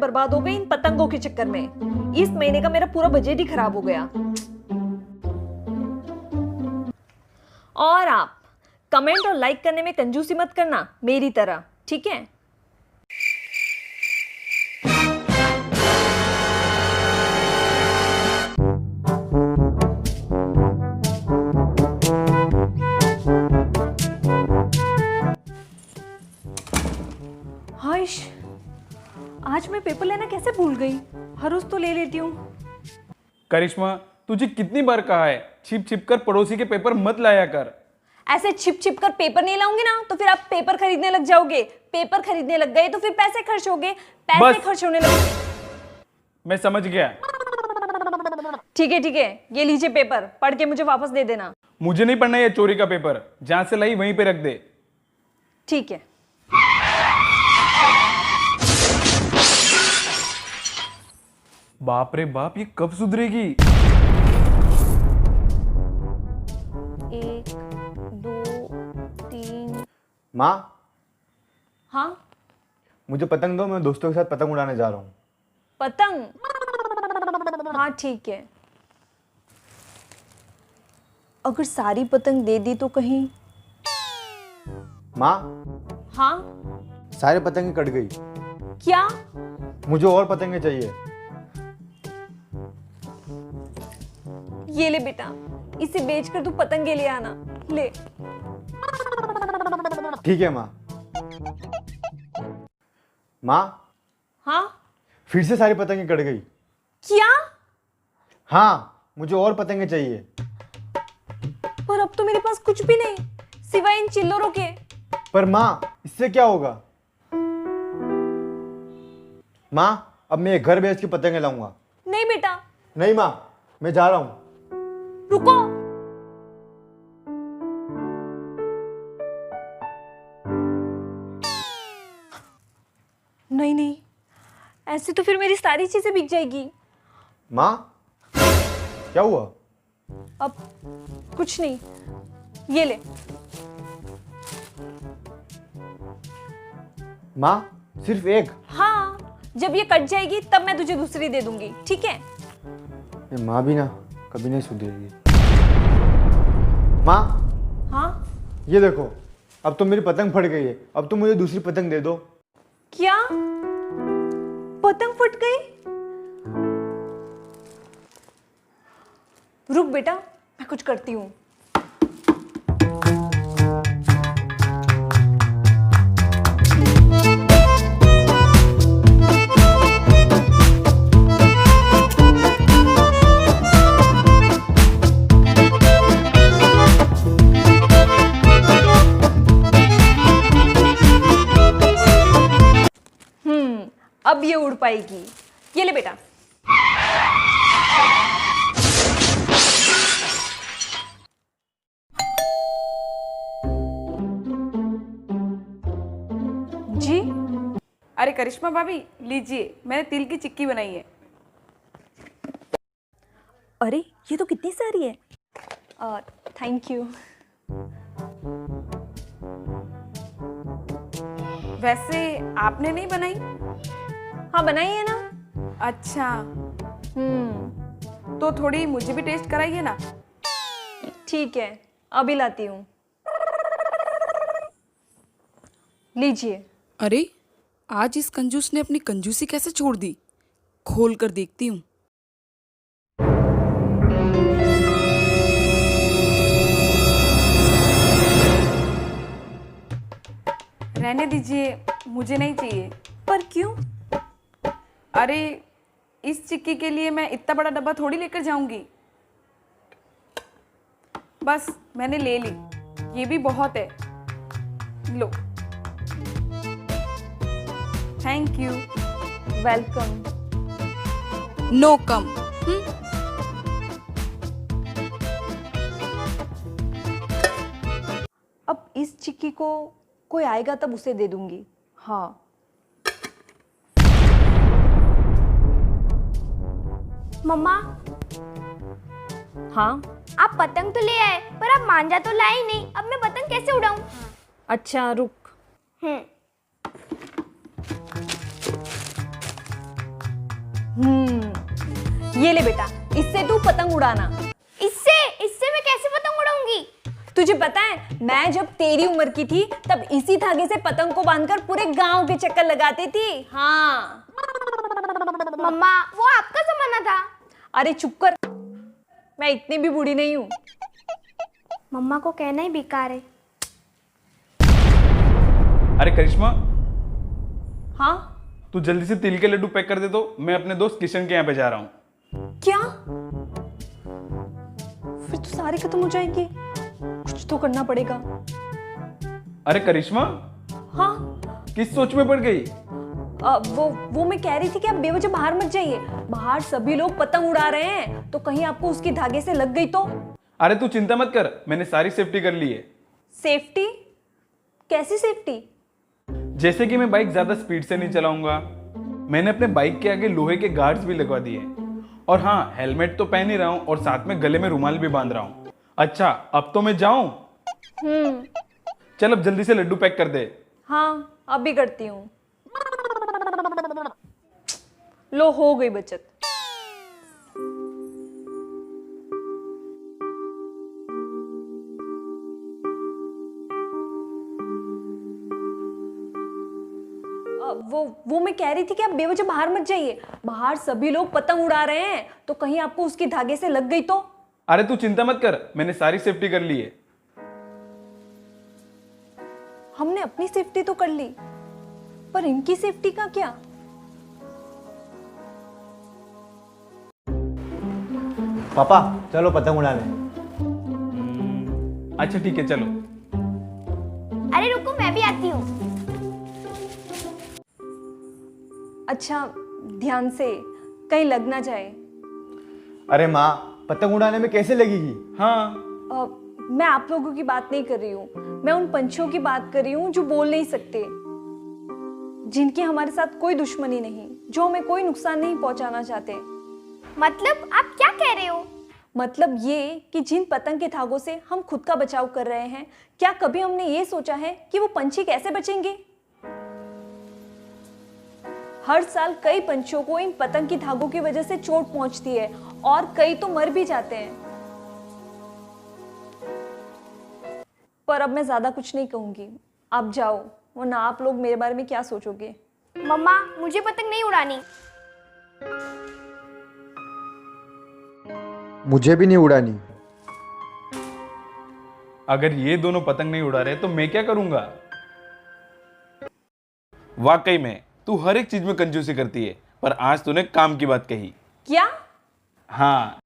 बर्बाद हो गई इन पतंगों के चक्कर में। इस महीने का मेरा पूरा बजट ही खराब हो गया। और आप कमेंट और लाइक करने में कंजूसी मत करना मेरी तरह, ठीक है? हाइश, आज मैं पेपर लेना कैसे भूल गई? हर रोज तो ले लेती हूँ। करिश्मा, तुझे कितनी बार कहा है छिप छिप कर पड़ोसी के पेपर मत लाया कर। ऐसे छिप छिप कर पेपर नहीं लाऊंगी ना तो फिर आप पेपर खरीदने लग जाओगे। पेपर खरीदने लग गए तो फिर पैसे खर्च होंगे, पैसे खर्च होने लगे। मैं समझ गया। ठीक है, ये लीजिए पेपर, पढ़ के मुझे वापस दे देना। मुझे नहीं पढ़ना ये चोरी का पेपर, जहां से लाई वहीं पे रख दे। ठीक है। बाप रे बाप, ये कब सुधरेगी? 1 2 3। माँ, हाँ मुझे पतंग दो, मैं दोस्तों के साथ पतंग उड़ाने जा रहा हूँ। पतंग? हाँ ठीक है। अगर सारी पतंग दे दी तो कहीं? माँ, हाँ सारे पतंगे कट गई। क्या? मुझे और पतंगे चाहिए। ये ले बेटा, इसे बेचकर तू पतंगे ले आना। ले। ठीक है माँ। माँ, हाँ फिर से सारी पतंगे कट गई। क्या? हाँ, मुझे और पतंगे चाहिए। पर अब तो मेरे पास कुछ भी नहीं सिवाय इन चिल्लरों के। पर माँ, इससे क्या होगा? माँ, अब मैं एक घर बेच के पतंगे लाऊंगा। नहीं बेटा। नहीं माँ, मैं जा रहा हूँ। रुको। नहीं, ऐसे तो फिर मेरी सारी चीजें बिक जाएगी। माँ, क्या हुआ? अब कुछ नहीं, ये ले। माँ, सिर्फ एक? हाँ, जब ये कट जाएगी तब मैं तुझे दूसरी दे दूंगी, ठीक है? ये माँ भी ना कभी नहीं सुधरेगी। माँ, हाँ ये देखो, अब तो मेरी पतंग फट गई है। अब तो मुझे दूसरी पतंग दे दो। क्या? पतंग फट गई? रुक बेटा, मैं कुछ करती हूँ। अब ये उड़ पाएगी। ये ले बेटा। जी? अरे करिश्मा भाभी, लीजिए, मैंने तिल की चिक्की बनाई है। अरे ये तो कितनी सारी है। Thank you. वैसे आपने नहीं बनाई? हाँ बनाई है ना। अच्छा, तो थोड़ी मुझे भी टेस्ट कराइए ना। ठीक है, अभी लाती हूँ। लीजिए। अरे आज इस कंजूस ने अपनी कंजूसी कैसे छोड़ दी? खोल कर देखती हूँ। रहने दीजिए, मुझे नहीं चाहिए। पर क्यों? अरे इस चिक्की के लिए मैं इतना बड़ा डब्बा थोड़ी लेकर जाऊंगी। बस मैंने ले ली, ये भी बहुत है। लो। Thank you. वेलकम। नो कम। अब इस चिक्की को कोई आएगा तब उसे दे दूंगी। हाँ मम्मा, हाँ। आप पतंग तो ले आए पर आप मांझा तो लाए ही नहीं। अब मैं पतंग कैसे उड़ाऊं? अच्छा रुक। ये ले बेटा, इससे तू पतंग उड़ाना। इससे इससे मैं कैसे पतंग उड़ाऊंगी? तुझे पता है, मैं जब तेरी उम्र की थी तब इसी धागे से पतंग को बांधकर पूरे गांव के चक्कर लगाती थी। हाँ। मम्मा, वो आपका जमाना था। अरे चुप कर, मैं इतनी भी बूढ़ी नहीं हूँ। मम्मा को कहना ही बेकार है। अरे करिश्मा, हाँ तू जल्दी से तिल के लड्डू पैक कर दे दो, मैं अपने दोस्त किशन के यहाँ पे जा रहा हूँ। क्या? फिर तो सारी खत्म हो जाएंगी, कुछ तो करना पड़ेगा। अरे करिश्मा, हाँ किस सोच में पड़ गई? वो मैं कह रही थी कि आप बेवजह बाहर मत जाइए। बाहर सभी लोग पतंग उड़ा रहे हैं, तो कहीं आपको उसकी धागे से लग गई तो? अरे तू चिंता मत कर, मैंने सारी सेफ्टी कर ली है। सेफ्टी? कैसी सेफ्टी? जैसे कि मैं बाइक ज्यादा स्पीड से नहीं चलाऊंगा, मैंने अपने बाइक के आगे लोहे के गार्ड्स भी लगवा दिए, और हाँ, हेलमेट तो पहन ही रहा हूँ और साथ में गले में रुमाल भी बांध रहा हूँ। अच्छा, अब तो मैं जाऊं? चल अब जल्दी से लड्डू पैक कर दे। हाँ, अभी करती हूँ। लो, हो गई बचत। वो मैं कह रही थी कि आप बेवजह बाहर मत जाइए। बाहर सभी लोग पतंग उड़ा रहे हैं, तो कहीं आपको उसकी धागे से लग गई तो? अरे तू चिंता मत कर, मैंने सारी सेफ्टी कर ली है। हमने अपनी सेफ्टी तो कर ली, पर इनकी सेफ्टी का क्या? पापा चलो पतंग उड़ाने। अच्छा ठीक है, चलो। अरे रुको, मैं भी आती हूँ। अच्छा, ध्यान से, कहीं लग ना जाए। अरे माँ, पतंग उड़ाने में कैसे लगेगी? हाँ, मैं आप लोगों की बात नहीं कर रही हूँ, मैं उन पंछियों की बात कर रही हूँ जो बोल नहीं सकते, जिनकी हमारे साथ कोई दुश्मनी नहीं, जो हमें कोई नुकसान नहीं पहुंचाना चाहते। मतलब आप क्या कह रहे हो? मतलब ये कि जिन पतंग के धागों से हम खुद का बचाव कर रहे हैं, क्या कभी हमने ये सोचा है कि वो पंछी कैसे बचेंगे? हर साल कई पंछियों को इन पतंग की धागों की वजह से चोट पहुंचती है और कई तो मर भी जाते हैं। पर अब मैं ज्यादा कुछ नहीं कहूंगी, आप जाओ, वरना आप लोग मेरे बारे में क्या सोचोगे। मम्मा, मुझे पतंग नहीं उड़ानी। मुझे भी नहीं उड़ानी। अगर ये दोनों पतंग नहीं उड़ा रहे तो मैं क्या करूंगा? वाकई में तू हर एक चीज में कंजूसी करती है, पर आज तूने काम की बात कही। क्या? हाँ,